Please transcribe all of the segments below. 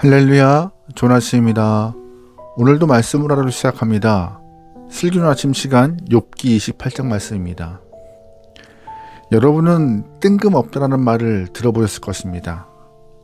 할렐루야, 조나스입니다. 오늘도 말씀을 하러 시작합니다. 슬기로운 아침 시간 욥기 28장 말씀입니다. 여러분은 뜬금없다라는 말을 들어보셨을 것입니다.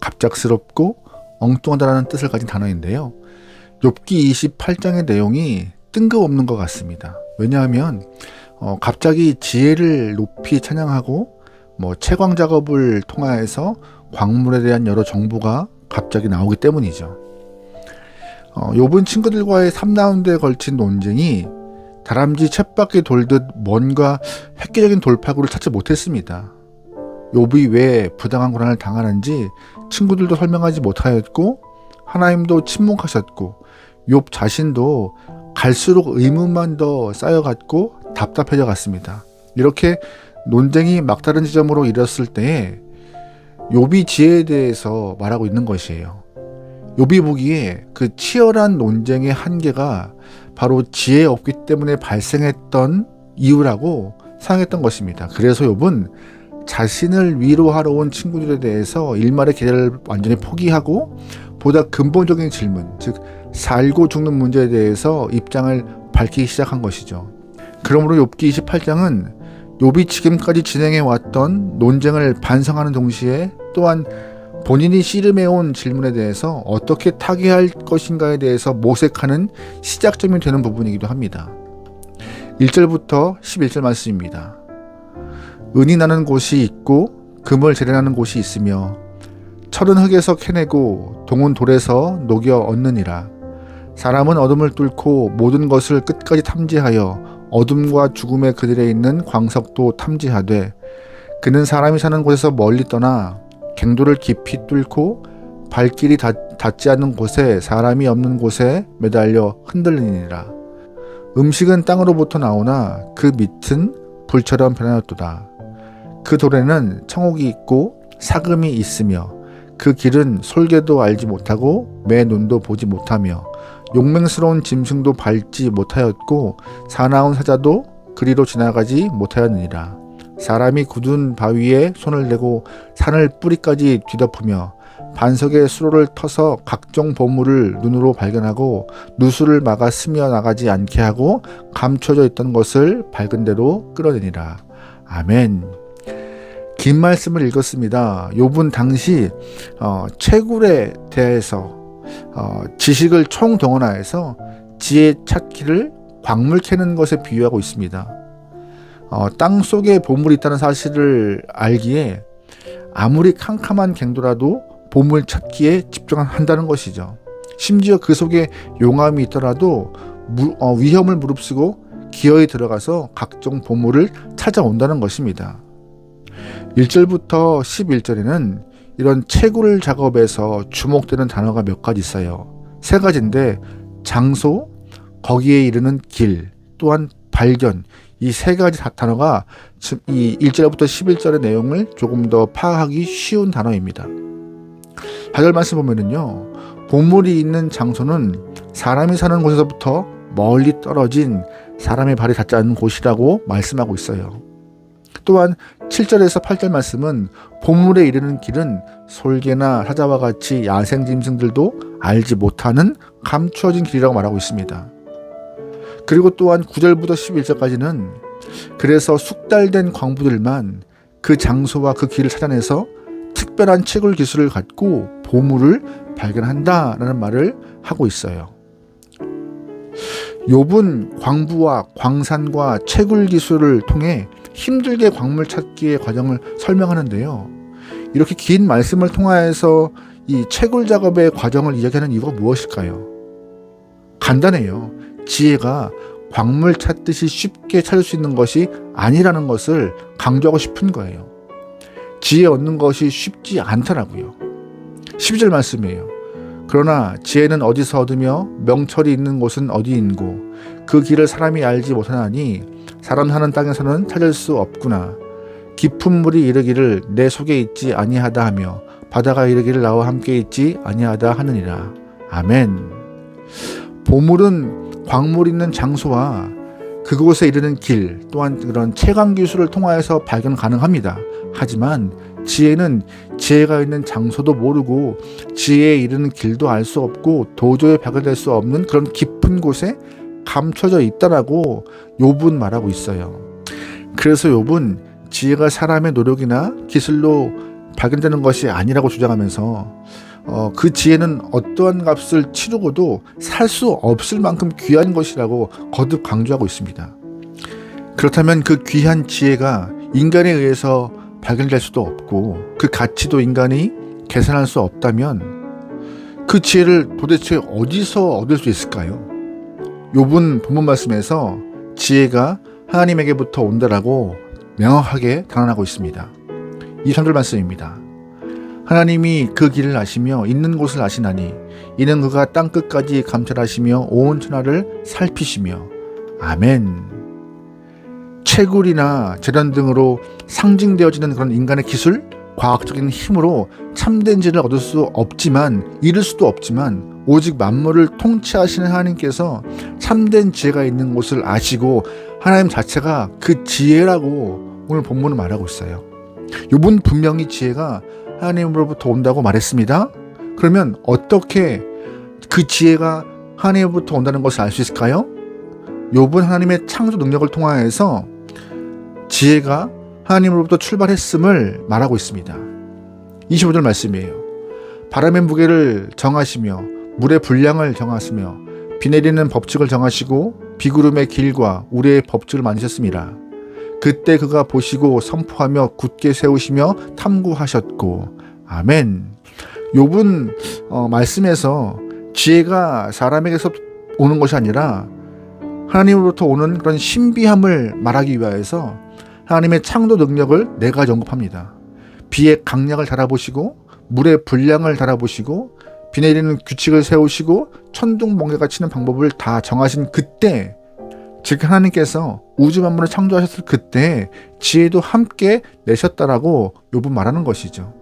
갑작스럽고 엉뚱하다라는 뜻을 가진 단어인데요. 욥기 28장의 내용이 뜬금없는 것 같습니다. 왜냐하면 갑자기 지혜를 높이 찬양하고 채광 작업을 통하여서 광물에 대한 여러 정보가 갑자기 나오기 때문이죠. 욥은 친구들과의 3라운드에 걸친 논쟁이 다람쥐 쳇바퀴 돌듯 뭔가 획기적인 돌파구를 찾지 못했습니다. 욥이 왜 부당한 고난을 당하는지 친구들도 설명하지 못하였고 하나님도 침묵하셨고 욥 자신도 갈수록 의문만 더 쌓여갔고 답답해져 갔습니다. 이렇게 논쟁이 막다른 지점으로 이르렀을 때에 욥이 지혜에 대해서 말하고 있는 것이에요. 욥이 보기에 그 치열한 논쟁의 한계가 바로 지혜 없기 때문에 발생했던 이유라고 생각했던 것입니다. 그래서 욥은 자신을 위로하러 온 친구들에 대해서 일말의 기대를 완전히 포기하고 보다 근본적인 질문, 즉 살고 죽는 문제에 대해서 입장을 밝히기 시작한 것이죠. 그러므로 욥기 28장은 욥이 지금까지 진행해왔던 논쟁을 반성하는 동시에 또한 본인이 씨름해온 질문에 대해서 어떻게 타개할 것인가에 대해서 모색하는 시작점이 되는 부분이기도 합니다. 1절부터 11절 말씀입니다. 은이 나는 곳이 있고 금을 재련하는 곳이 있으며 철은 흙에서 캐내고 동은 돌에서 녹여 얻느니라. 사람은 어둠을 뚫고 모든 것을 끝까지 탐지하여 어둠과 죽음의 그늘에 있는 광석도 탐지하되 그는 사람이 사는 곳에서 멀리 떠나 갱도를 깊이 뚫고 발길이 닿지 않는 곳에 사람이 없는 곳에 매달려 흔들리니라. 음식은 땅으로부터 나오나 그 밑은 불처럼 변하였도다. 그 돌에는 청옥이 있고 사금이 있으며 그 길은 솔개도 알지 못하고 매 눈도 보지 못하며 용맹스러운 짐승도 밟지 못하였고 사나운 사자도 그리로 지나가지 못하였느니라. 사람이 굳은 바위에 손을 대고 산을 뿌리까지 뒤덮으며 반석의 수로를 터서 각종 보물을 눈으로 발견하고 누수를 막아 스며 나가지 않게 하고 감춰져 있던 것을 밝은 대로 끌어내니라. 아멘. 긴 말씀을 읽었습니다. 욥은 당시 채굴에 대해서 지식을 총동원하여서 지혜 찾기를 광물 캐는 것에 비유하고 있습니다. 땅 속에 보물이 있다는 사실을 알기에 아무리 캄캄한 갱도라도 보물 찾기에 집중한다는 것이죠. 심지어 그 속에 용암이 있더라도 위험을 무릅쓰고 기어이 들어가서 각종 보물을 찾아온다는 것입니다. 1절부터 11절에는 이런 채굴 작업에서 주목되는 단어가 몇 가지 있어요. 세 가지인데 장소, 거기에 이르는 길, 또한 발견, 이 세 가지 단어가 이 1절부터 11절의 내용을 조금 더 파악하기 쉬운 단어입니다. 8절 말씀 보면은요, 보물이 있는 장소는 사람이 사는 곳에서부터 멀리 떨어진 사람의 발이 닿지 않는 곳이라고 말씀하고 있어요. 또한 7절에서 8절 말씀은 보물에 이르는 길은 솔개나 사자와 같이 야생 짐승들도 알지 못하는 감추어진 길이라고 말하고 있습니다. 그리고 또한 9절부터 11절까지는 그래서 숙달된 광부들만 그 장소와 그 길을 찾아내서 특별한 채굴 기술을 갖고 보물을 발견한다라는 말을 하고 있어요. 욥은 광부와 광산과 채굴 기술을 통해 힘들게 광물 찾기의 과정을 설명하는데요. 이렇게 긴 말씀을 통하여서 이 채굴 작업의 과정을 이야기하는 이유가 무엇일까요? 간단해요. 지혜가 광물 찾듯이 쉽게 찾을 수 있는 것이 아니라는 것을 강조하고 싶은 거예요. 지혜 얻는 것이 쉽지 않더라고요. 12절 말씀이에요. 그러나 지혜는 어디서 얻으며 명철이 있는 곳은 어디인고 그 길을 사람이 알지 못하나니 사람 사는 땅에서는 찾을 수 없구나. 깊은 물이 이르기를 내 속에 있지 아니하다 하며 바다가 이르기를 나와 함께 있지 아니하다 하느니라. 아멘. 보물은 광물 있는 장소와 그곳에 이르는 길 또한 그런 채광 기술을 통하여서 발견 가능합니다. 하지만 지혜는 지혜가 있는 장소도 모르고 지혜에 이르는 길도 알 수 없고 도저히 발견될 수 없는 그런 깊은 곳에 감춰져 있다라고 욥은 말하고 있어요. 그래서 욥은 지혜가 사람의 노력이나 기술로 발견되는 것이 아니라고 주장하면서 그 지혜는 어떠한 값을 치르고도 살 수 없을 만큼 귀한 것이라고 거듭 강조하고 있습니다. 그렇다면 그 귀한 지혜가 인간에 의해서 발견될 수도 없고 그 가치도 인간이 계산할 수 없다면 그 지혜를 도대체 어디서 얻을 수 있을까요? 욥은 본문 말씀에서 지혜가 하나님에게부터 온다라고 명확하게 단언하고 있습니다. 23절 말씀입니다. 하나님이 그 길을 아시며 있는 곳을 아시나니 이는 그가 땅끝까지 감찰하시며 온 천하를 살피시며 아멘. 채굴이나 재련 등으로 상징되어지는 그런 인간의 기술, 과학적인 힘으로 참된 지혜를 얻을 수 없지만, 이룰 수도 없지만 오직 만물을 통치하시는 하나님께서 참된 지혜가 있는 곳을 아시고 하나님 자체가 그 지혜라고 오늘 본문은 말하고 있어요. 욥은 분명히 지혜가 하나님으로부터 온다고 말했습니다. 그러면 어떻게 그 지혜가 하나님으로부터 온다는 것을 알 수 있을까요? 욥은 하나님의 창조 능력을 통하여서 지혜가 하나님으로부터 출발했음을 말하고 있습니다. 25절 말씀이에요. 바람의 무게를 정하시며 물의 분량을 정하시며 비 내리는 법칙을 정하시고 비구름의 길과 우레의 법칙을 만드셨습니다. 그때 그가 보시고 선포하며 굳게 세우시며 탐구하셨고 아멘. 욥은 말씀에서 지혜가 사람에게서 오는 것이 아니라 하나님으로부터 오는 그런 신비함을 말하기 위하여서 하나님의 창조 능력을 네 가지 언급합니다. 비의 강약을 달아보시고 물의 분량을 달아보시고 비 내리는 규칙을 세우시고 천둥 번개가 치는 방법을 다 정하신 그때, 즉 하나님께서 우주 만물을 창조하셨을 그때 지혜도 함께 내셨다라고 욥은 말하는 것이죠.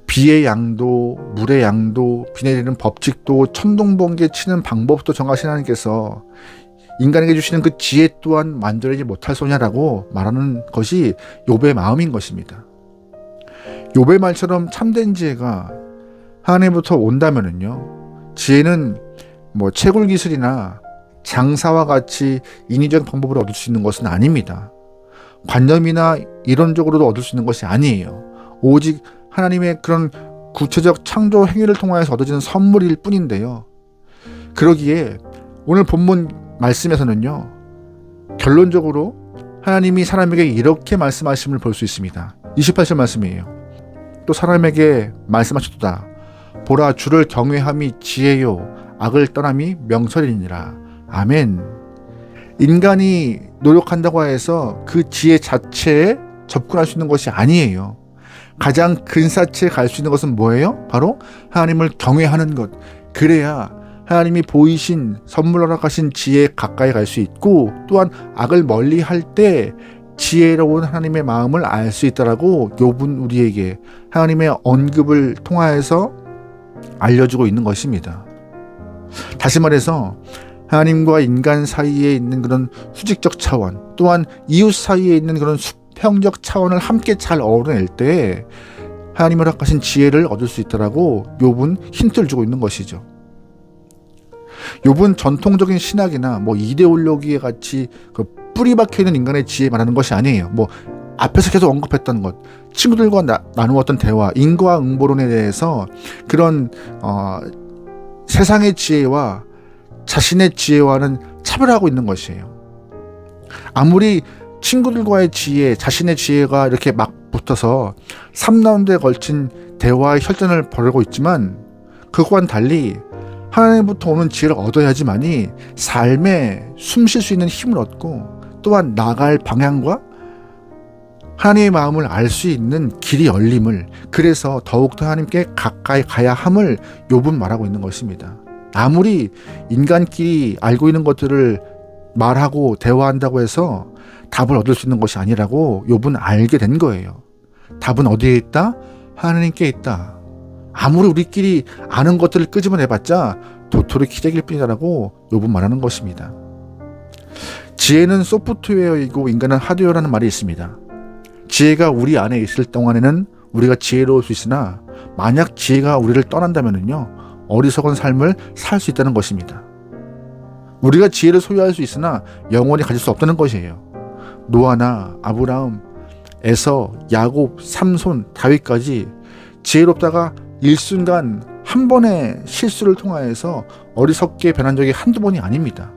비의 양도, 물의 양도, 비 내리는 법칙도, 천둥 번개 치는 방법도 정하신 하나님께서 인간에게 주시는 그 지혜 또한 만들어내지 못할 소냐라고 말하는 것이 욥의 마음인 것입니다. 욥의 말처럼 참된 지혜가 하나님부터 온다면은요, 지혜는 채굴 기술이나 장사와 같이 인위적 방법으로 얻을 수 있는 것은 아닙니다. 관념이나 이론적으로도 얻을 수 있는 것이 아니에요. 오직 하나님의 그런 구체적 창조 행위를 통하여서 얻어지는 선물일 뿐인데요. 그러기에 오늘 본문 말씀에서는요, 결론적으로 하나님이 사람에게 이렇게 말씀하심을 볼 수 있습니다. 28절 말씀이에요. 또 사람에게 말씀하셨도다. 보라, 주를 경외함이 지혜요 악을 떠남이 명철이니라. 아멘. 인간이 노력한다고 해서 그 지혜 자체에 접근할 수 있는 것이 아니에요. 가장 근사치에 갈 수 있는 것은 뭐예요? 바로 하나님을 경외하는 것. 그래야 하나님이 보이신 선물 허락하신 지혜에 가까이 갈 수 있고, 또한 악을 멀리 할 때 지혜로운 하나님의 마음을 알 수 있다라고 욥은 우리에게 하나님의 언급을 통하여서 알려주고 있는 것입니다. 다시 말해서 하나님과 인간 사이에 있는 그런 수직적 차원, 또한 이웃 사이에 있는 그런 수평적 차원을 함께 잘 어우러낼 때 하나님이 허락하신 지혜를 얻을 수 있다라고 욥은 힌트를 주고 있는 것이죠. 욥은 전통적인 신학이나 이데올로기에 같이 그 뿌리 박혀 있는 인간의 지혜 말하는 것이 아니에요. 앞에서 계속 언급했던 것, 친구들과 나누었던 대화, 인과응보론에 대해서 그런 세상의 지혜와 자신의 지혜와는 차별하고 있는 것이에요. 아무리 친구들과의 지혜, 자신의 지혜가 이렇게 막 붙어서 3라운드에 걸친 대화의 혈전을 벌이고 있지만, 그것과는 달리 하나님부터 오는 지혜를 얻어야지만이 삶에 숨 쉴 수 있는 힘을 얻고, 또한 나갈 방향과 하나님의 마음을 알 수 있는 길이 열림을, 그래서 더욱더 하나님께 가까이 가야 함을 욥은 말하고 있는 것입니다. 아무리 인간끼리 알고 있는 것들을 말하고 대화한다고 해서 답을 얻을 수 있는 것이 아니라고 욥은 알게 된 거예요. 답은 어디에 있다? 하나님께 있다. 아무리 우리끼리 아는 것들을 끄집어내봤자 도토리 키재기일 뿐이다라고 욥은 말하는 것입니다. 지혜는 소프트웨어이고 인간은 하드웨어라는 말이 있습니다. 지혜가 우리 안에 있을 동안에는 우리가 지혜로울 수 있으나 만약 지혜가 우리를 떠난다면요, 어리석은 삶을 살 수 있다는 것입니다. 우리가 지혜를 소유할 수 있으나 영원히 가질 수 없다는 것이에요. 노아나 아브라함, 에서, 야곱, 삼손, 다윗까지 지혜롭다가 일순간 한 번의 실수를 통하여서 어리석게 변한 적이 한두 번이 아닙니다.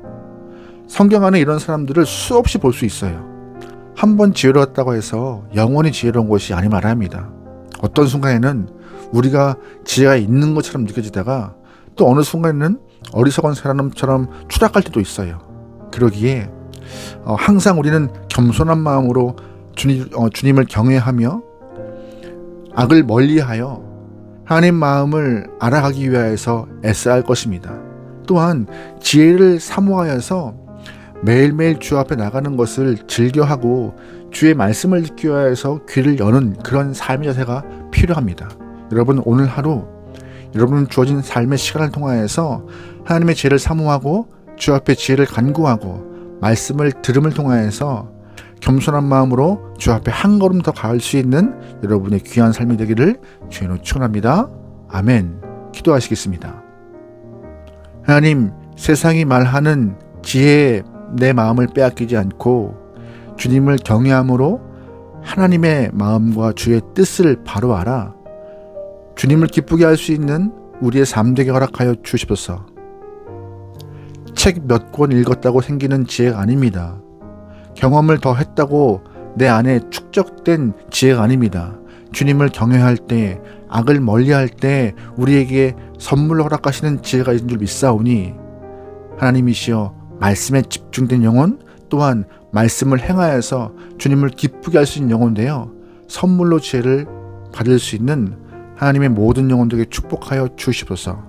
성경 안에 이런 사람들을 수없이 볼 수 있어요. 한 번 지혜로웠다고 해서 영원히 지혜로운 것이 아니말아야 합니다. 어떤 순간에는 우리가 지혜가 있는 것처럼 느껴지다가 또 어느 순간에는 어리석은 사람처럼 추락할 때도 있어요. 그러기에 항상 우리는 겸손한 마음으로 주님을 경외하며 악을 멀리하여 하나님 마음을 알아가기 위하여서 애써야 할 것입니다. 또한 지혜를 사모하여서 매일매일 주 앞에 나가는 것을 즐겨하고 주의 말씀을 듣기 위해서 귀를 여는 그런 삶의 자세가 필요합니다. 여러분, 오늘 하루 여러분 주어진 삶의 시간을 통하여서 하나님의 지혜를 사모하고 주 앞에 지혜를 간구하고 말씀을 들음을 통하여서 겸손한 마음으로 주 앞에 한 걸음 더 갈 수 있는 여러분의 귀한 삶이 되기를 주의로 축원합니다. 아멘. 기도하시겠습니다. 하나님, 세상이 말하는 지혜에 내 마음을 빼앗기지 않고 주님을 경외함으로 하나님의 마음과 주의 뜻을 바로 알아 주님을 기쁘게 할 수 있는 우리의 삶 되게 허락하여 주시옵소서. 책 몇 권 읽었다고 생기는 지혜가 아닙니다. 경험을 더 했다고 내 안에 축적된 지혜가 아닙니다. 주님을 경외할 때, 악을 멀리할 때 우리에게 선물로 허락하시는 지혜가 있는 줄 믿사오니 하나님이시여, 말씀에 집중된 영혼, 또한 말씀을 행하여서 주님을 기쁘게 할 수 있는 영혼 되어 선물로 지혜를 받을 수 있는 하나님의 모든 영혼들에게 축복하여 주시옵소서.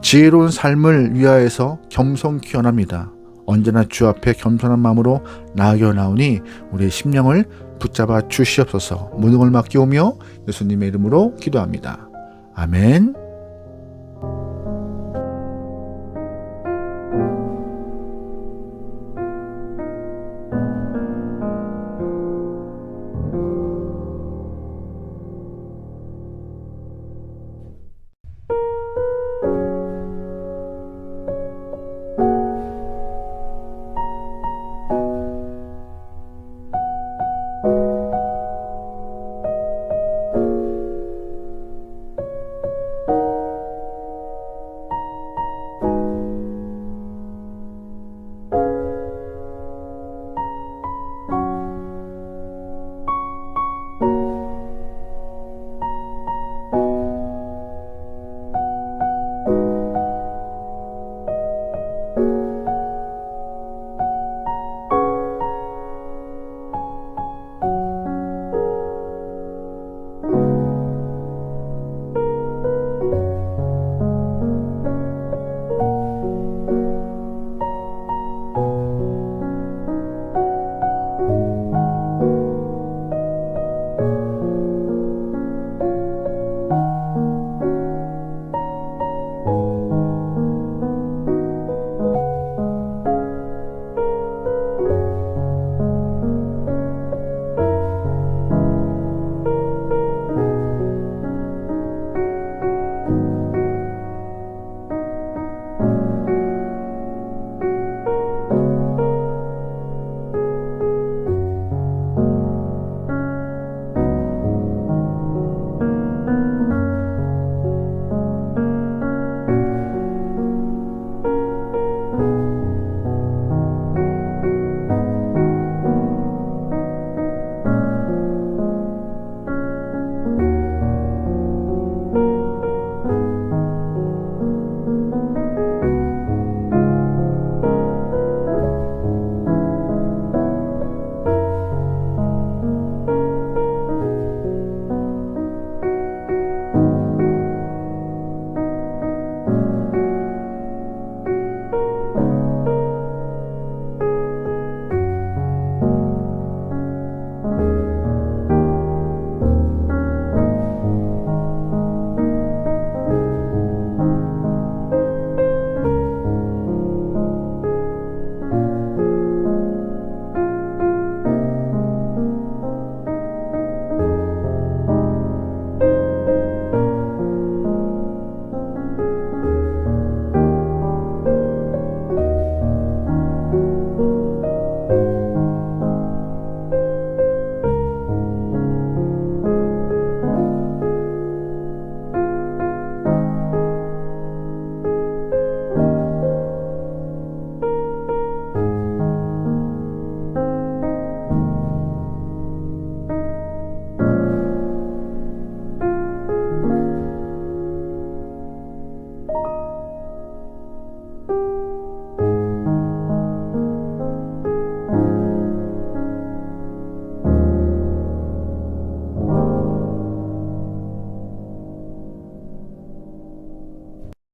지혜로운 삶을 위하여서 겸손히 원합니다. 언제나 주 앞에 겸손한 마음으로 나아가오니 우리의 심령을 붙잡아 주시옵소서. 모든 걸 맡기오며 예수님의 이름으로 기도합니다. 아멘.